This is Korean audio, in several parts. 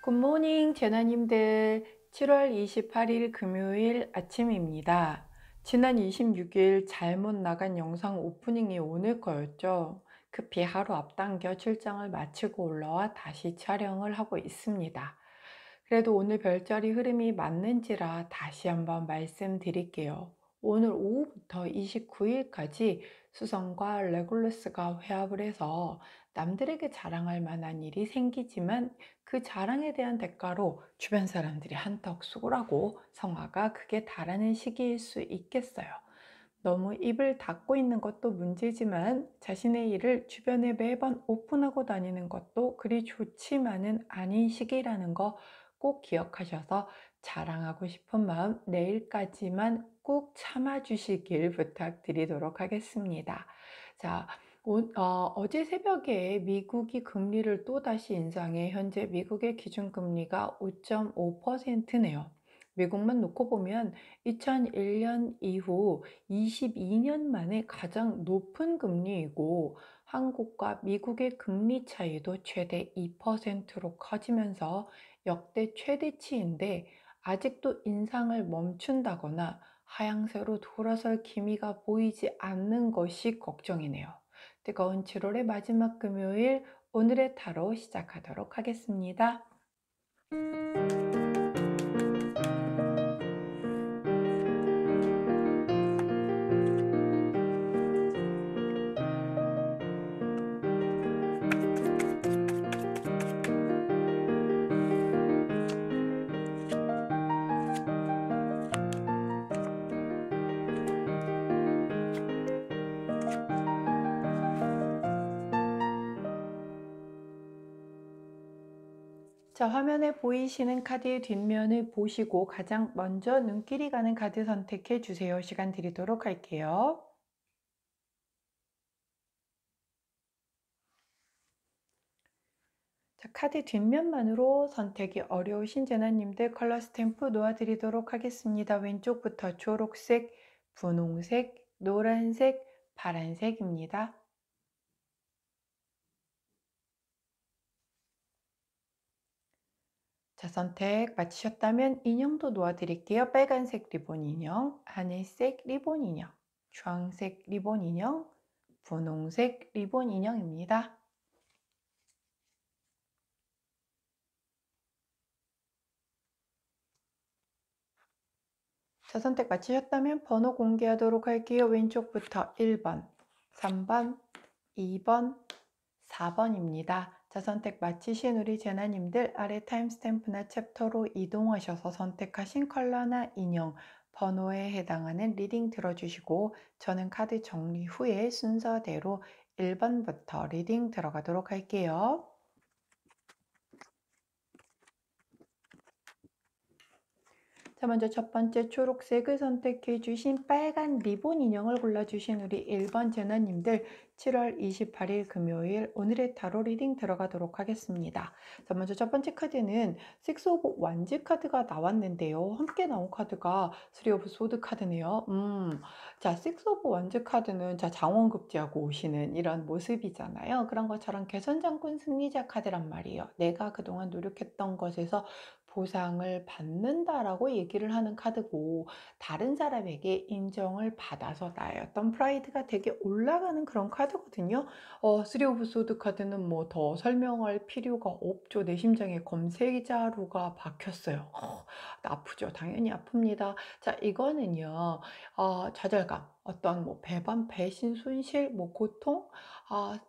굿모닝 재나님들. 7월 28일 금요일 아침입니다. 지난 26일 잘못 나간 영상 오프닝이 오늘 거였죠. 급히 하루 앞당겨 출장을 마치고 올라와 다시 촬영을 하고 있습니다. 그래도 오늘 별자리 흐름이 맞는지라 다시 한번 말씀드릴게요. 오늘 오후부터 29일까지 수성과 레굴루스가 회합을 해서 남들에게 자랑할 만한 일이 생기지만 그 자랑에 대한 대가로 주변 사람들이 한턱 쏘라고 성화가 극에 달하는 시기일 수 있겠어요. 너무 입을 닫고 있는 것도 문제지만 자신의 일을 주변에 매번 오픈하고 다니는 것도 그리 좋지만은 아닌 시기라는 거 꼭 기억하셔서 자랑하고 싶은 마음 내일까지만 꼭 참아주시길 부탁드리도록 하겠습니다. 자, 어제 새벽에 미국이 금리를 또다시 인상해 현재 미국의 기준금리가 5.5%네요. 미국만 놓고 보면 2001년 이후 22년 만에 가장 높은 금리이고 한국과 미국의 금리 차이도 최대 2%로 커지면서 역대 최대치인데 아직도 인상을 멈춘다거나 하향세로 돌아설 기미가 보이지 않는 것이 걱정이네요. 뜨거운 7월의 마지막 금요일, 오늘의 타로 시작하도록 하겠습니다. 자, 화면에 보이시는 카드의 뒷면을 보시고 가장 먼저 눈길이 가는 카드 선택해 주세요. 시간 드리도록 할게요. 자, 카드 뒷면만으로 선택이 어려우신 재나님들 컬러 스탬프 놓아드리도록 하겠습니다. 왼쪽부터 초록색, 분홍색, 노란색, 파란색입니다. 자, 선택 마치셨다면 인형도 놓아드릴게요. 빨간색 리본 인형, 하늘색 리본 인형, 주황색 리본 인형, 분홍색 리본 인형입니다. 자, 선택 마치셨다면 번호 공개하도록 할게요. 왼쪽부터 1번, 3번, 2번, 4번입니다. 자, 선택 마치신 우리 재나님들 아래 타임스탬프나 챕터로 이동하셔서 선택하신 컬러나 인형, 번호에 해당하는 리딩 들어주시고 저는 카드 정리 후에 순서대로 1번부터 리딩 들어가도록 할게요. 자, 먼저 첫 번째 초록색을 선택해 주신 빨간 리본 인형을 골라주신 우리 1번 재나님들 7월 28일 금요일 오늘의 타로 리딩 들어가도록 하겠습니다. 자, 먼저 첫 번째 카드는 식스 오브 완즈 카드가 나왔는데요. 함께 나온 카드가 쓰리 오브 소드 카드네요. 자, 식스 오브 완즈 카드는 자, 장원급제하고 오시는 이런 모습이잖아요. 그런 것처럼 개선장군 승리자 카드란 말이에요. 내가 그동안 노력했던 것에서 보상을 받는다라고 얘기를 하는 카드고 다른 사람에게 인정을 받아서 나의 어떤 프라이드가 되게 올라가는 그런 카드거든요. 쓰리 오브 소드 카드는 뭐 더 설명할 필요가 없죠. 내 심장에 검색자루가 박혔어요. 아프죠. 당연히 아픕니다. 자, 이거는요. 좌절감, 어떤 뭐 배반, 배신, 손실, 뭐 고통,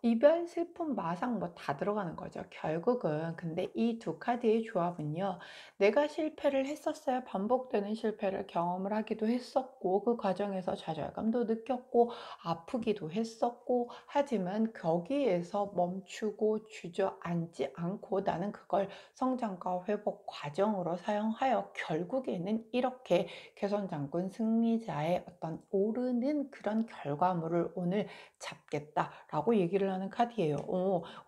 이별, 슬픔, 마상 뭐 다 들어가는 거죠. 결국은 근데 이 두 카드의 조합은요. 내가 실패를 했었어요. 반복되는 실패를 경험을 하기도 했었고 그 과정에서 좌절감도 느꼈고 아프기도 했었고 하지만 거기에서 멈추고 주저앉지 않고 나는 그걸 성장과 회복 과정으로 사용하여 결국에는 이렇게 개선장군 승리자의 어떤 오르는 그런 결과물을 오늘 잡겠다라고 얘기를 하는 카드예요.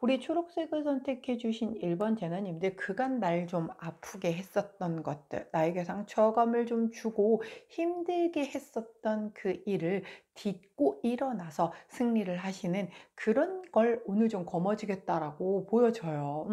우리 초록색을 선택해 주신 1번 재나님들 그간 날 좀 아프게 했었던 것들, 나에게 상처감을 좀 주고 힘들게 했었던 그 일을 딛고 일어나서 승리를 하시는 그런 걸 오늘 좀 거머쥐겠다라고 보여져요.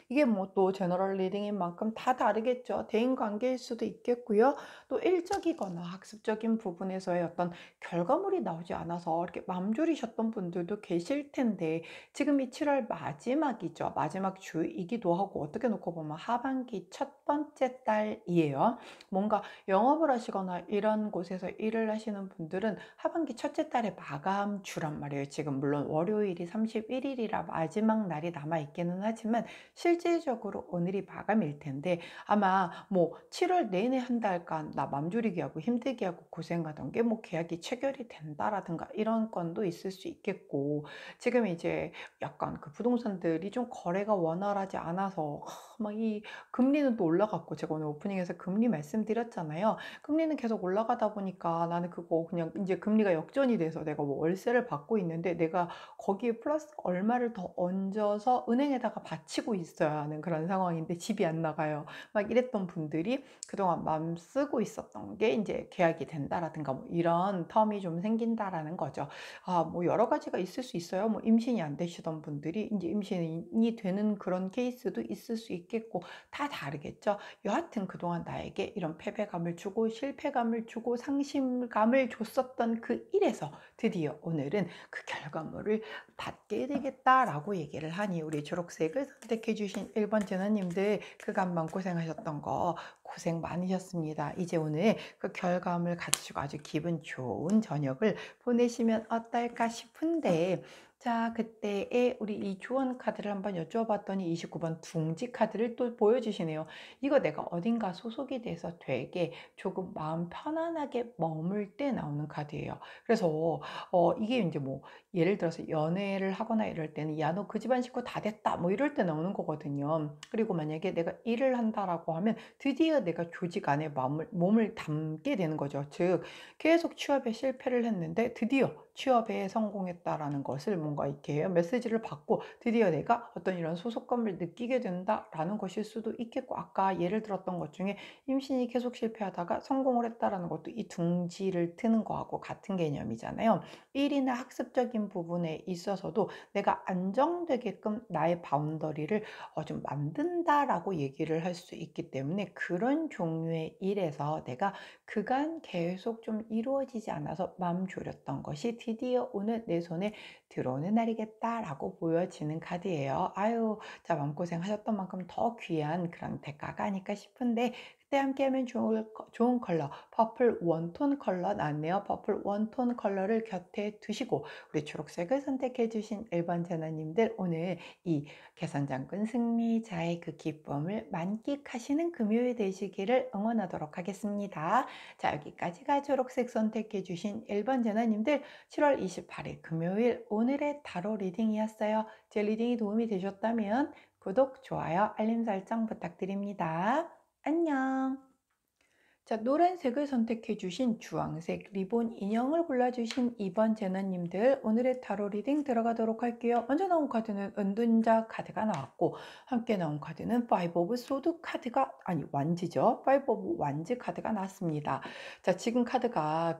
이게 뭐 또 제너럴 리딩인 만큼 다 다르겠죠. 대인 관계일 수도 있겠고요. 또 일적이거나 학습적인 부분에서의 어떤 결과물이 나오지 않아서 이렇게 맘졸이셨던 분들도 계실 텐데, 지금 이 7월 마지막이죠. 마지막 주이기도 하고 어떻게 놓고 보면 하반기 첫 번째 달이에요. 뭔가 영업을 하시거나 이런 곳에서 일을 하시는 분들은 하반기 첫째 달에 마감 주란 말이에요. 지금 물론 월요일이 31일이라 마지막 날이 남아 있기는 하지만 실질적으로 오늘이 마감일 텐데, 아마 뭐 7월 내내 한 달간 나 맘졸이게 하고 힘들게 하고 고생하던 게 뭐 계약이 체결이 된다라든가 이런 건도 있을 수 있겠고, 지금 이제 약간 그 부동산들이 좀 거래가 원활하지 않아서 막 이 금리는 또 올라갔고, 제가 오늘 오프닝에서 금리 말씀드렸잖아요. 금리는 계속 올라가다 보니까 나는 그거 그냥 이제 금리가 역전이 돼서 내가 뭐 월세를 받고 있는데 내가 거기에 플러스 얼마를 더 얹어서 은행에다가 바치고 있어야 하는 그런 상황인데 집이 안 나가요. 막 이랬던 분들이 그동안 맘 쓰고 있었던 게 이제 계약이 된다라든가 뭐 이런 텀이 좀 생긴다라는 거죠. 뭐 여러 가지가 있을 수 있어요. 뭐 임신이 안 되시던 분들이 이제 임신이 되는 그런 케이스도 있을 수 있겠고, 다 다르겠죠. 여하튼 그동안 나에게 이런 패배감을 주고 실패감을 주고 상심감을 줬었던 그 일에서 드디어 오늘은 그 결과물을 받게 되겠다라고 얘기를 하니, 우리 초록색을 선택해 주신 1번 제너님들 그간 마음고생하셨던 거 고생 많으셨습니다. 이제 오늘 그 결과물 가지고 아주 기분 좋은 저녁을 보내시면 어떨까 싶은데, 자, 그때의 우리 이 주원 카드를 한번 여쭤봤더니 29번 둥지 카드를 또 보여주시네요. 이거 내가 어딘가 소속이 돼서 되게 조금 마음 편안하게 머물 때 나오는 카드예요. 그래서 이게 이제 뭐 예를 들어서 연애를 하거나 이럴 때는 야, 너 그 집안 식구 다 됐다 뭐 이럴 때 나오는 거거든요. 그리고 만약에 내가 일을 한다라고 하면 드디어 내가 조직 안에 몸을 담게 되는 거죠. 즉 계속 취업에 실패를 했는데 드디어 취업에 성공했다라는 것을 뭔가 이렇게 메시지를 받고 드디어 내가 어떤 이런 소속감을 느끼게 된다라는 것일 수도 있겠고, 아까 예를 들었던 것 중에 임신이 계속 실패하다가 성공을 했다라는 것도 이 둥지를 트는 거하고 같은 개념이잖아요. 일이나 학습적인 부분에 있어서도 내가 안정되게끔 나의 바운더리를 좀 만든다라고 얘기를 할 수 있기 때문에, 그런 종류의 일에서 내가 그간 계속 좀 이루어지지 않아서 맘 졸였던 것이 드디어 오늘 내 손에 들어오는 날이겠다라고 보여지는 카드예요. 아유, 자, 마음고생 하셨던 만큼 더 귀한 그런 대가가 아닐까 싶은데, 그때 함께하면 좋은 컬러 퍼플 원톤 컬러 나왔네요. 퍼플 원톤 컬러를 곁에 두시고 우리 초록색을 선택해 주신 1번 제너님들, 오늘 이 개선장군 승리자의 그 기쁨을 만끽하시는 금요일 되시기를 응원하도록 하겠습니다. 자, 여기까지가 초록색 선택해 주신 1번 제너님들 7월 28일 금요일 오늘의 타로 리딩이었어요. 제 리딩이 도움이 되셨다면 구독, 좋아요, 알림 설정 부탁드립니다. 안녕. 자, 노란색을 선택해 주신 주황색 리본 인형을 골라주신 2번 제너님들, 오늘의 타로 리딩 들어가도록 할게요. 먼저 나온 카드는 은둔자 카드가 나왔고, 함께 나온 카드는 파이브 오브 소드 카드가, 아니 완지죠. 파이브 오브 완지 카드가 나왔습니다. 자, 지금 카드가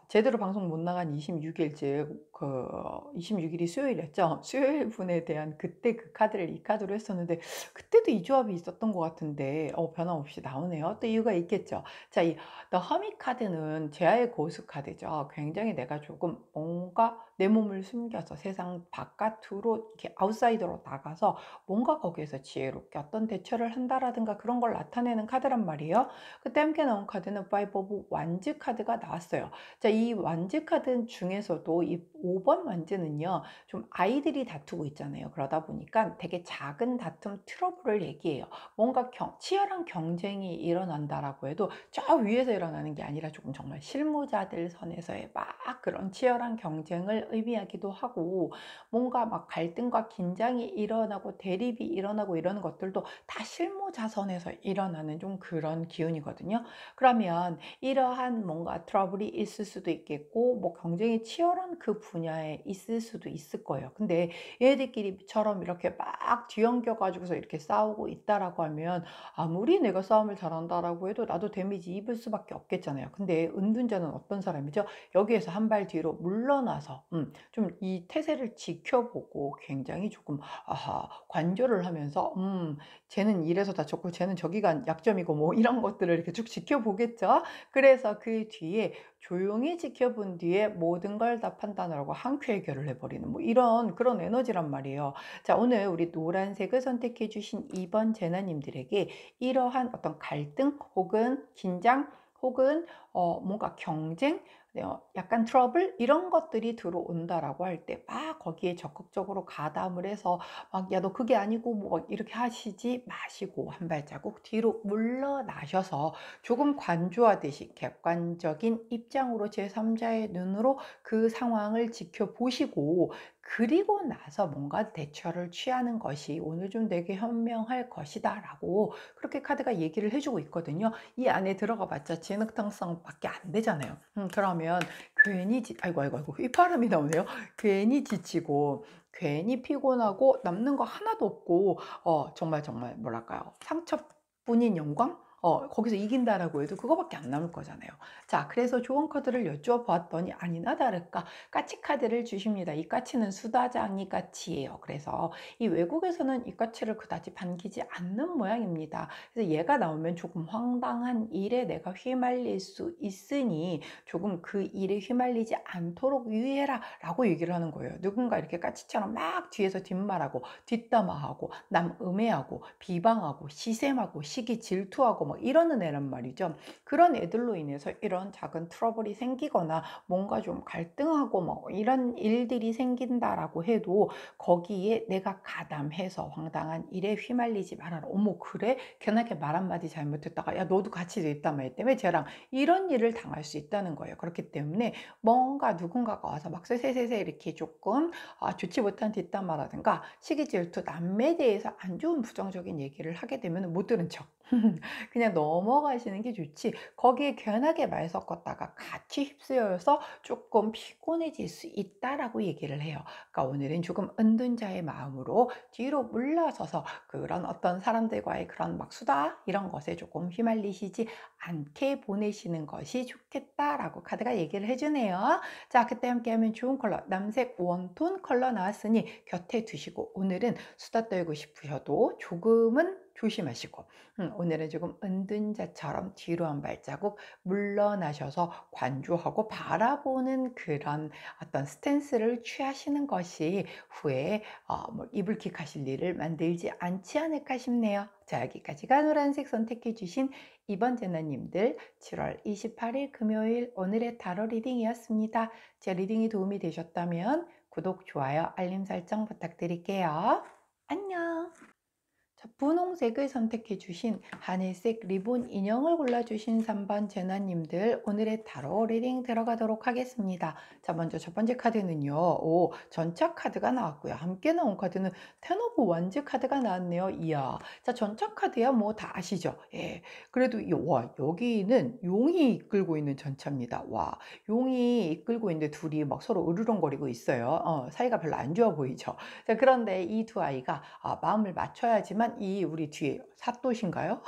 제대로 방송 못 나간 26일, 즉, 26일이 수요일이었죠. 수요일 분에 대한 그때 그 카드를 이 카드로 했었는데, 그때도 이 조합이 있었던 것 같은데, 변함없이 나오네요. 또 이유가 있겠죠. 자, 이 The Hermit 카드는 제아의 고수 카드죠. 굉장히 내가 조금 뭔가 내 몸을 숨겨서 세상 바깥으로 이렇게 아웃사이더로 나가서 뭔가 거기에서 지혜롭게 어떤 대처를 한다라든가 그런 걸 나타내는 카드란 말이에요. 그때 함께 나온 카드는 파이브 오브 완즈 카드가 나왔어요. 자, 이 완즈 카드 중에서도 이 5번 완즈는요, 좀 아이들이 다투고 있잖아요. 그러다 보니까 되게 작은 다툼 트러블을 얘기해요. 뭔가 치열한 경쟁이 일어난다라고 해도 저 위에서 일어나는 게 아니라 조금 정말 실무자들 선에서의 막 그런 치열한 경쟁을 의미하기도 하고, 뭔가 막 갈등과 긴장이 일어나고 대립이 일어나고 이러는 것들도 다 실무자 선에서 일어나는 좀 그런 기운이거든요. 그러면 이러한 뭔가 트러블이 있을 수도 있겠고, 뭐 경쟁이 치열한 그 분야에 있을 수도 있을 거예요. 근데 얘네들끼리처럼 이렇게 막 뒤엉겨 가지고서 이렇게 싸우고 있다라고 하면 아무리 내가 싸움을 잘한다라고 해도 나도 데미지 입을 수밖에 없겠잖아요. 근데 은둔자는 어떤 사람이죠? 여기에서 한 발 뒤로 물러나서 좀 이 태세를 지켜보고 굉장히 조금 관조를 하면서 쟤는 이래서 다쳤고 쟤는 저기가 약점이고 뭐 이런 것들을 이렇게 쭉 지켜보겠죠. 그래서 그 뒤에 조용히 지켜본 뒤에 모든 걸 다 판단을 하고 한 큐 해결을 해버리는 뭐 이런 그런 에너지란 말이에요. 자, 오늘 우리 노란색을 선택해 주신 2번 제나님들에게 이러한 어떤 갈등 혹은 긴장 혹은 뭔가 경쟁, 약간 트러블 이런 것들이 들어온다라고 할 때 막 거기에 적극적으로 가담을 해서 막 "야 너 그게 아니고." 뭐 이렇게 하시지 마시고 한 발자국 뒤로 물러나셔서 조금 관조하듯이 객관적인 입장으로 제3자의 눈으로 그 상황을 지켜보시고 그리고 나서 뭔가 대처를 취하는 것이 오늘 좀 되게 현명할 것이다 라고 그렇게 카드가 얘기를 해주고 있거든요. 이 안에 들어가 봤자 진흙탕성 밖에 안 되잖아요. 그러면 괜히 아이고 아이고 아이고 휘파람이 나오네요. 괜히 지치고 괜히 피곤하고 남는 거 하나도 없고 정말 정말 뭐랄까요? 상처뿐인 영광? 거기서 이긴다라고 해도 그거밖에 안 남을 거잖아요. 자, 그래서 좋은 카드를 여쭈어봤더니 아니나 다를까 까치 카드를 주십니다. 이 까치는 수다장이 까치예요. 그래서 이 외국에서는 이 까치를 그다지 반기지 않는 모양입니다. 그래서 얘가 나오면 조금 황당한 일에 내가 휘말릴 수 있으니 조금 그 일에 휘말리지 않도록 유의해라 라고 얘기를 하는 거예요. 누군가 이렇게 까치처럼 막 뒤에서 뒷말하고 뒷담화하고 남 음해하고 비방하고 시샘하고 시기 질투하고 뭐 이러는 애란 말이죠. 그런 애들로 인해서 이런 작은 트러블이 생기거나 뭔가 좀 갈등하고 뭐 이런 일들이 생긴다라고 해도 거기에 내가 가담해서 황당한 일에 휘말리지 말아라. 어머 그래? 걔네게 말 한마디 잘못했다가 야 너도 같이 뒷담화했 때문에 쟤랑 이런 일을 당할 수 있다는 거예요. 그렇기 때문에 뭔가 누군가가 와서 막 쎄쎄쎄쎄 이렇게 조금 좋지 못한 뒷담화라든가 시기 질투 남에 대해서 안 좋은 부정적인 얘기를 하게 되면 못 들은 척 그냥 넘어가시는 게 좋지 거기에 괜하게 말 섞었다가 같이 휩쓰여서 조금 피곤해질 수 있다라고 얘기를 해요. 그러니까 오늘은 조금 은둔자의 마음으로 뒤로 물러서서 그런 어떤 사람들과의 그런 막 수다 이런 것에 조금 휘말리시지 않게 보내시는 것이 좋겠다라고 카드가 얘기를 해주네요. 자, 그때 함께하면 좋은 컬러 남색 웜톤 컬러 나왔으니 곁에 두시고 오늘은 수다 떨고 싶으셔도 조금은 조심하시고 오늘은 조금 은둔자처럼 뒤로 한 발자국 물러나셔서 관조하고 바라보는 그런 어떤 스탠스를 취하시는 것이 후에 뭐 이불킥 하실 일을 만들지 않지 않을까 싶네요. 자, 여기까지가 노란색 선택해 주신 2번 제나님들 7월 28일 금요일 오늘의 타로 리딩이었습니다. 제 리딩이 도움이 되셨다면 구독, 좋아요, 알림 설정 부탁드릴게요. 안녕. 자, 분홍색을 선택해 주신 하늘색 리본 인형을 골라주신 3번 제나님들 오늘의 타로 리딩 들어가도록 하겠습니다. 자, 먼저 첫 번째 카드는요. 전차 카드가 나왔고요. 함께 나온 카드는 텐 오브 원즈 카드가 나왔네요. 이야. 자, 전차 카드야 뭐 다 아시죠? 예. 그래도 와, 여기는 용이 이끌고 있는 전차입니다. 와, 용이 이끌고 있는데 둘이 막 서로 으르렁거리고 있어요. 사이가 별로 안 좋아 보이죠? 자, 그런데 이 두 아이가 마음을 맞춰야지만 이 우리 뒤에 사또신가요?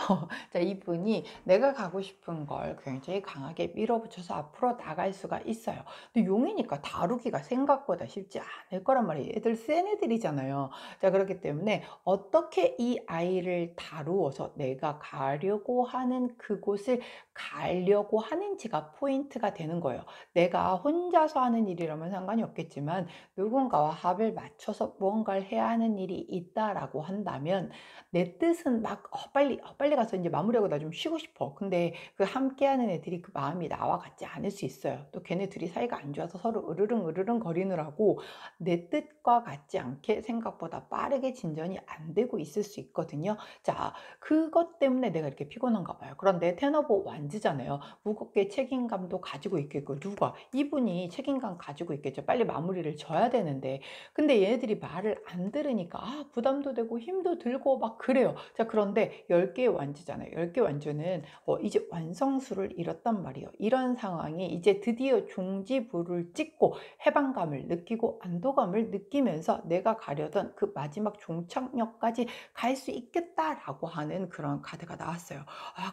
자, 이분이 내가 가고 싶은 걸 굉장히 강하게 밀어붙여서 앞으로 나갈 수가 있어요. 근데 용이니까 다루기가 생각보다 쉽지 않을 거란 말이에요. 애들 센 애들이잖아요. 자, 그렇기 때문에 어떻게 이 아이를 다루어서 내가 가려고 하는 그곳을 가려고 하는지가 포인트가 되는 거예요. 내가 혼자서 하는 일이라면 상관이 없겠지만 누군가와 합을 맞춰서 무언가를 해야 하는 일이 있다라고 한다면 내 뜻은 막 빨리 가서 이제 마무리하고 나 좀 쉬고 싶어. 근데 그 함께하는 애들이 그 마음이 나와 같지 않을 수 있어요. 또 걔네들이 사이가 안 좋아서 서로 으르릉 거리느라고 내 뜻과 같지 않게 생각보다 빠르게 진전이 안 되고 있을 수 있거든요. 자, 그것 때문에 내가 이렇게 피곤한가 봐요. 그런데 텐 오브 완즈잖아요. 무겁게 책임감도 가지고 있겠고 누가 이분이 책임감 가지고 있겠죠. 빨리 마무리를 져야 되는데 근데 얘네들이 말을 안 들으니까 부담도 되고 힘도 들고 막 그래요. 자, 그런데 10개의 완주잖아요. 10개 완주는 이제 완성수를 이뤘단 말이에요. 이런 상황이 이제 드디어 종지부를 찍고 해방감을 느끼고 안도감을 느끼면서 내가 가려던 그 마지막 종착역까지 갈 수 있겠다라고 하는 그런 카드가 나왔어요.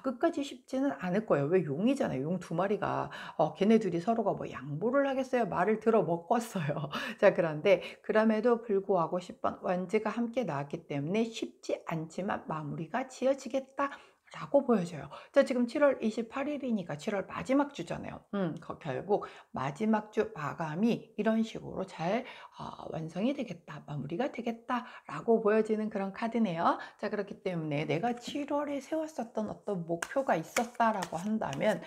끝까지 쉽지는 않을 거예요. 왜 용이잖아요. 용 두 마리가 걔네들이 서로가 뭐 양보를 하겠어요. 말을 들어 먹었어요. 자, 그런데 그럼에도 불구하고 10번 완즈가 함께 나왔기 때문에 쉽지 않지만 마무리가 지어지겠다 라고 보여져요. 자, 지금 7월 28일이니까 7월 마지막 주잖아요. 결국 마지막 주 마감이 이런 식으로 잘 완성이 되겠다, 마무리가 되겠다라고 보여지는 그런 카드네요. 자, 그렇기 때문에 내가 7월에 세웠었던 어떤 목표가 있었다라고 한다면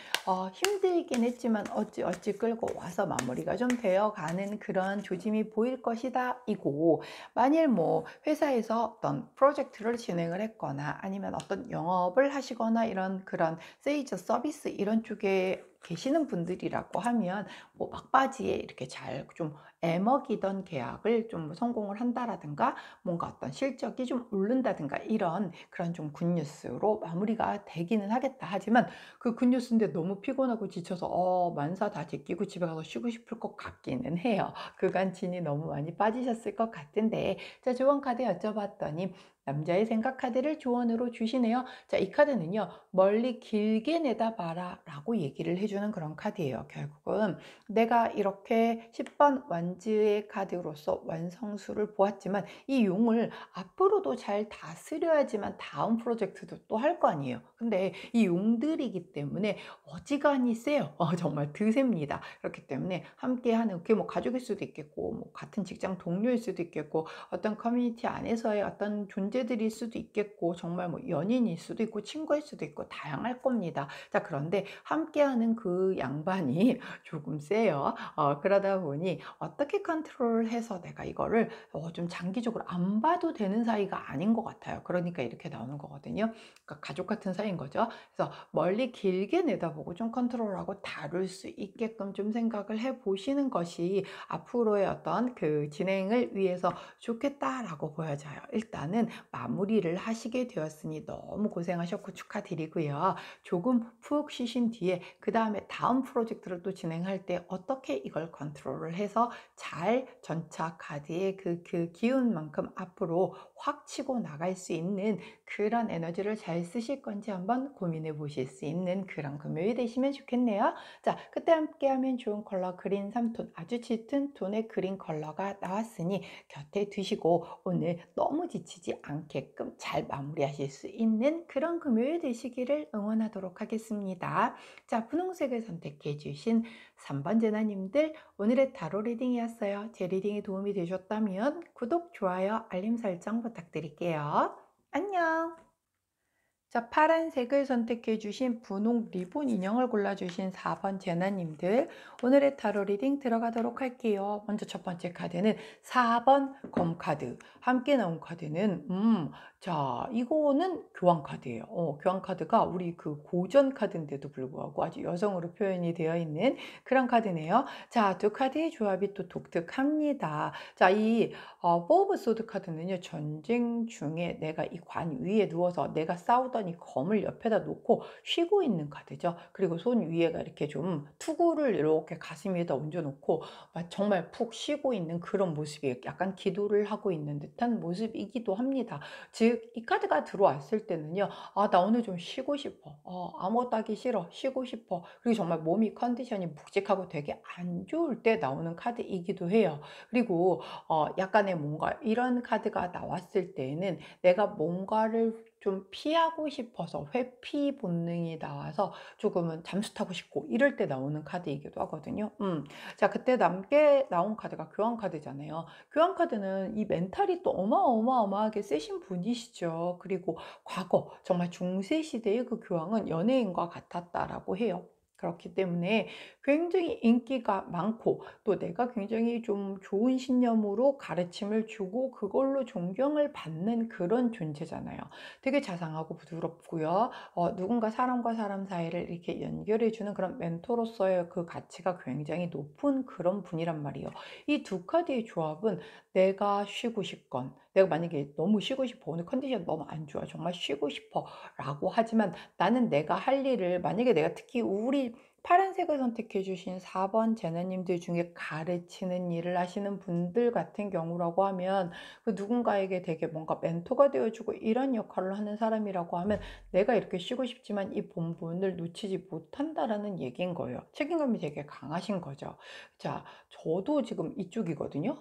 힘들긴 했지만 어찌 끌고 와서 마무리가 좀 되어가는 그런 조짐이 보일 것이다 이고, 만일 뭐 회사에서 어떤 프로젝트를 진행을 했거나 아니면 어떤 영업을 하시거나 이런 그런 세일즈 서비스 이런 쪽에 계시는 분들이라고 하면 뭐 막바지에 이렇게 잘 좀 애먹이던 계약을 좀 성공을 한다라든가 뭔가 어떤 실적이 좀 오른다든가 이런 그런 좀 굿뉴스로 마무리가 되기는 하겠다. 하지만 그 굿뉴스인데 너무 피곤하고 지쳐서 만사 다 제끼고 집에 가서 쉬고 싶을 것 같기는 해요. 그간 진이 너무 많이 빠지셨을 것 같은데, 자, 조언 카드 여쭤봤더니 남자의 생각 카드를 조언으로 주시네요. 자, 이 카드는요, 멀리 길게 내다봐라 라고 얘기를 해주는 그런 카드예요. 결국은 내가 이렇게 10번 완즈의 카드로서 완성수를 보았지만 이 용을 앞으로도 잘 다스려야지만 다음 프로젝트도 또 할 거 아니에요. 근데 이 용들이기 때문에 어지간히 세요. 정말 드셉니다. 그렇기 때문에 함께하는, 그게 뭐 가족일 수도 있겠고, 뭐 같은 직장 동료일 수도 있겠고, 어떤 커뮤니티 안에서의 어떤 존재들일 수도 있겠고, 정말 뭐 연인일 수도 있고, 친구일 수도 있고, 다양할 겁니다. 자, 그런데 함께하는 그 양반이 조금 세요. 그러다 보니 어떻게 컨트롤해서 내가 이거를 좀 장기적으로 안 봐도 되는 사이가 아닌 것 같아요. 그러니까 이렇게 나오는 거거든요. 그러니까 가족 같은 사이인 거죠. 그래서 멀리 길게 내다보고 좀 컨트롤하고 다룰 수 있게끔 좀 생각을 해 보시는 것이 앞으로의 어떤 그 진행을 위해서 좋겠다라고 보여져요. 일단은 마무리를 하시게 되었으니 너무 고생하셨고 축하드리고요. 조금 푹 쉬신 뒤에 그 다음에 다음 프로젝트를 또 진행할 때 어떻게 이걸 컨트롤을 해서 잘 전차 카드의 그 기운만큼 앞으로 확 치고 나갈 수 있는 그런 에너지를 잘 쓰실 건지 한번 고민해 보실 수 있는 그런 금요일이 되시면 좋겠네요. 자, 그때 함께하면 좋은 컬러 그린 3톤, 아주 짙은 톤의 그린 컬러가 나왔으니 곁에 두시고 오늘 너무 지치지 않게끔 잘 마무리하실 수 있는 그런 금요일 되시기를 응원하도록 하겠습니다. 자, 분홍색을 선택해 주신 3번 제나님들, 오늘의 타로 리딩이었어요. 제 리딩이 도움이 되셨다면 구독, 좋아요, 알림 설정 부탁드릴게요. 안녕. 자, 파란색을 선택해 주신 분홍 리본 인형을 골라주신 4번 제나님들, 오늘의 타로 리딩 들어가도록 할게요. 먼저 첫 번째 카드는 4번 검 카드. 함께 나온 카드는 자, 이거는 교환 카드예요. 교환 카드가 우리 그 고전 카드인데도 불구하고 아주 여성으로 표현이 되어 있는 그런 카드네요. 자, 두 카드의 조합이 또 독특합니다. 자, 이 포 오브 소드 카드는요, 전쟁 중에 내가 이 관 위에 누워서 내가 싸우던 이 검을 옆에다 놓고 쉬고 있는 카드죠. 그리고 손 위에가 이렇게 좀 투구를 이렇게 가슴 위에다 얹어놓고 정말 푹 쉬고 있는 그런 모습이에요. 약간 기도를 하고 있는 듯한 모습이기도 합니다. 즉, 이 카드가 들어왔을 때는요, 나 오늘 좀 쉬고 싶어. 아무것도 하기 싫어. 쉬고 싶어. 그리고 정말 몸이 컨디션이 묵직하고 되게 안 좋을 때 나오는 카드이기도 해요. 그리고 약간의 뭔가 이런 카드가 나왔을 때에는 내가 뭔가를 좀 피하고 싶어서 회피 본능이 나와서 조금은 잠수 타고 싶고 이럴 때 나오는 카드이기도 하거든요. 자, 그때 남게 나온 카드가 교환 카드잖아요. 교환 카드는 이 멘탈이 또 어마어마하게 세신 분이시죠. 그리고 과거 정말 중세 시대의 그 교황은 연예인과 같았다라고 해요. 그렇기 때문에 굉장히 인기가 많고 또 내가 굉장히 좀 좋은 신념으로 가르침을 주고 그걸로 존경을 받는 그런 존재잖아요. 되게 자상하고 부드럽고요. 누군가 사람과 사람 사이를 이렇게 연결해 주는 그런 멘토로서의 그 가치가 굉장히 높은 그런 분이란 말이에요. 이 두 카드의 조합은 내가 쉬고 싶건 내가 만약에 너무 쉬고 싶어. 오늘 컨디션 너무 안 좋아. 정말 쉬고 싶어라고 하지만 나는 내가 할 일을 만약에 내가 특히 우리 파란색을 선택해 주신 4번 제나님들 중에 가르치는 일을 하시는 분들 같은 경우라고 하면 그 누군가에게 되게 뭔가 멘토가 되어 주고 이런 역할을 하는 사람이라고 하면 내가 이렇게 쉬고 싶지만 이 본분을 놓치지 못한다라는 얘기인 거예요. 책임감이 되게 강하신 거죠. 자, 저도 지금 이쪽이거든요.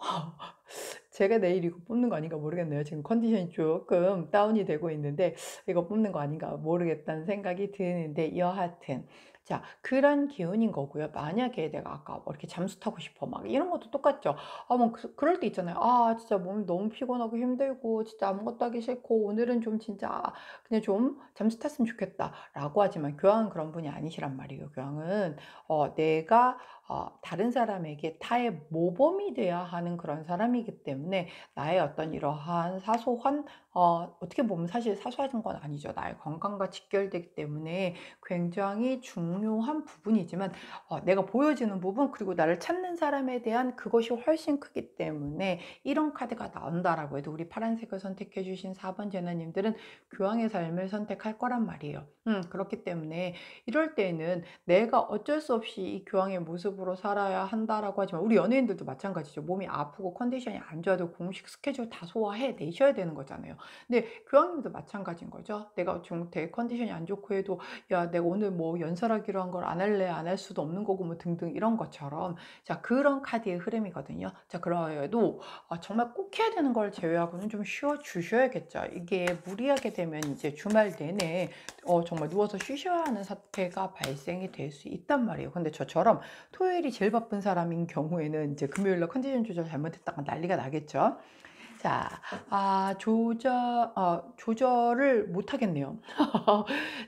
제가 내일 이거 뽑는 거 아닌가 모르겠네요. 지금 컨디션이 조금 다운이 되고 있는데 이거 뽑는 거 아닌가 모르겠다는 생각이 드는데 여하튼 자 그런 기운인 거고요. 만약에 내가 아까 뭐 이렇게 잠수 타고 싶어 막 이런 것도 똑같죠. 뭐 그럴 때 있잖아요. '아 진짜 몸이 너무 피곤하고 힘들고 진짜 아무것도 하기 싫고 오늘은 좀 진짜 그냥 좀 잠수 탔으면 좋겠다.'라고 하지만 교황은 그런 분이 아니시란 말이에요. 교황은 내가 다른 사람에게 타의 모범이 돼야 하는 그런 사람이기 때문에 나의 어떤 이러한 사소한 어떻게 보면 사실 사소한 건 아니죠. 나의 건강과 직결되기 때문에 굉장히 중요한 부분이지만 내가 보여지는 부분 그리고 나를 찾는 사람에 대한 그것이 훨씬 크기 때문에 이런 카드가 나온다라고 해도 우리 파란색을 선택해 주신 4번 제너님들은 교황의 삶을 선택할 거란 말이에요. 그렇기 때문에 이럴 때는 내가 어쩔 수 없이 이 교황의 모습으로 살아야 한다라고 하지만 우리 연예인들도 마찬가지죠. 몸이 아프고 컨디션이 안 좋아도 공식 스케줄 다 소화해 내셔야 되는 거잖아요. 근데 교황님도 마찬가지인 거죠. 내가 좀 되게 컨디션이 안 좋고 해도 야 내가 오늘 뭐 연설하기로 한 걸 안 할래 안 할 수도 없는 거고 뭐 등등 이런 것처럼 자 그런 카드의 흐름이거든요. 자 그래도 정말 꼭 해야 되는 걸 제외하고는 좀 쉬어 주셔야겠죠. 이게 무리하게 되면 이제 주말 내내 정말 누워서 쉬셔야 하는 사태가 발생이 될 수 있단 말이에요. 근데 저처럼 토요일이 제일 바쁜 사람인 경우에는 이제 금요일 날 컨디션 조절 잘못했다가 난리가 나겠죠. 자, 조절을 못 하겠네요.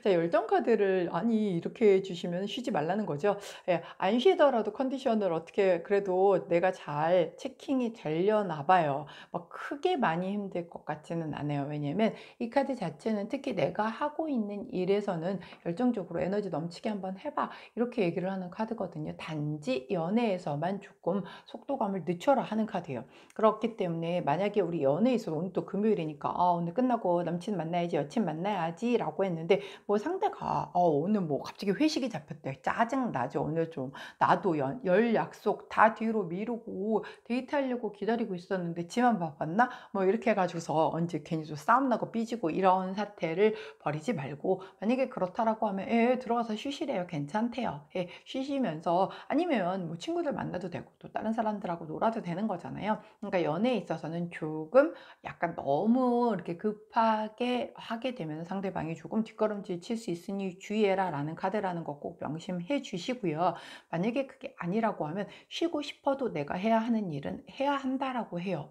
자, 열정 카드를 아니 이렇게 해 주시면 쉬지 말라는 거죠. 예. 안 쉬더라도 컨디션을 어떻게 그래도 내가 잘 체킹이 되려나 봐요. 막 크게 많이 힘들 것 같지는 않아요. 왜냐면 이 카드 자체는 특히 내가 하고 있는 일에서는 열정적으로 "에너지 넘치게 한번 해 봐." 이렇게 얘기를 하는 카드거든요. 단지 연애에서만 조금 속도감을 늦춰라 하는 카드예요. 그렇기 때문에 만약에 우리 연애에 있어서 오늘 또 금요일이니까 '아 오늘 끝나고 남친 만나야지. 여친 만나야지.'라고 했는데 뭐 상대가 오늘 뭐 갑자기 회식이 잡혔대. 짜증 나죠. 오늘 좀 나도 열 약속 다 뒤로 미루고 데이트하려고 기다리고 있었는데 지만 바빴나? 뭐 이렇게 해 가지고서 언제 괜히 좀 싸움 나고 삐지고 이런 사태를 벌이지 말고 만약에 그렇다라고 하면 예 들어가서 쉬시래요. 괜찮대요. 예 쉬시면서 아니면 뭐 친구들 만나도 되고 또 다른 사람들하고 놀아도 되는 거잖아요. 그러니까 연애에 있어서는 조금 약간 너무 이렇게 급하게 하게 되면 상대방이 조금 뒷걸음질 칠 수 있으니 주의해라라는 카드라는 거 꼭 명심해 주시고요. 만약에 그게 아니라고 하면 쉬고 싶어도 내가 해야 하는 일은 해야 한다라고 해요.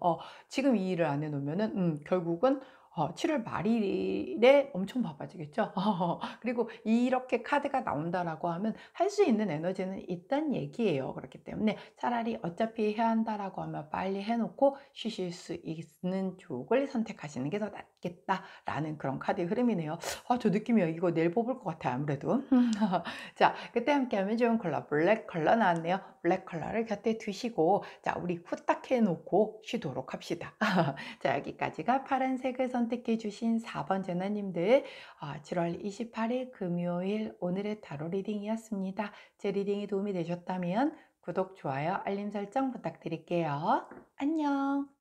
지금 이 일을 안 해 놓으면은 결국은 7월 말일에 엄청 바빠지겠죠. 그리고 이렇게 카드가 나온다라고 하면 할 수 있는 에너지는 있단 얘기예요. 그렇기 때문에 차라리 어차피 해야 한다라고 하면 빨리 해 놓고 쉬실 수 있는 쪽을 선택하시는 게 더 낫겠다라는 그런 카드의 흐름이네요. 저 느낌이요. 이거 내일 뽑을 것 같아요 아무래도. 자 그때 함께하면 좋은 컬러 블랙 컬러 나왔네요. 블랙 컬러를 곁에 두시고 자 우리 후딱 해 놓고 쉬도록 합시다. 자 여기까지가 파란색을 선택해 주신 4번 제나님들 7월 28일 금요일 오늘의 타로 리딩이었습니다. 제 리딩이 도움이 되셨다면 구독, 좋아요, 알림 설정 부탁드릴게요. 안녕.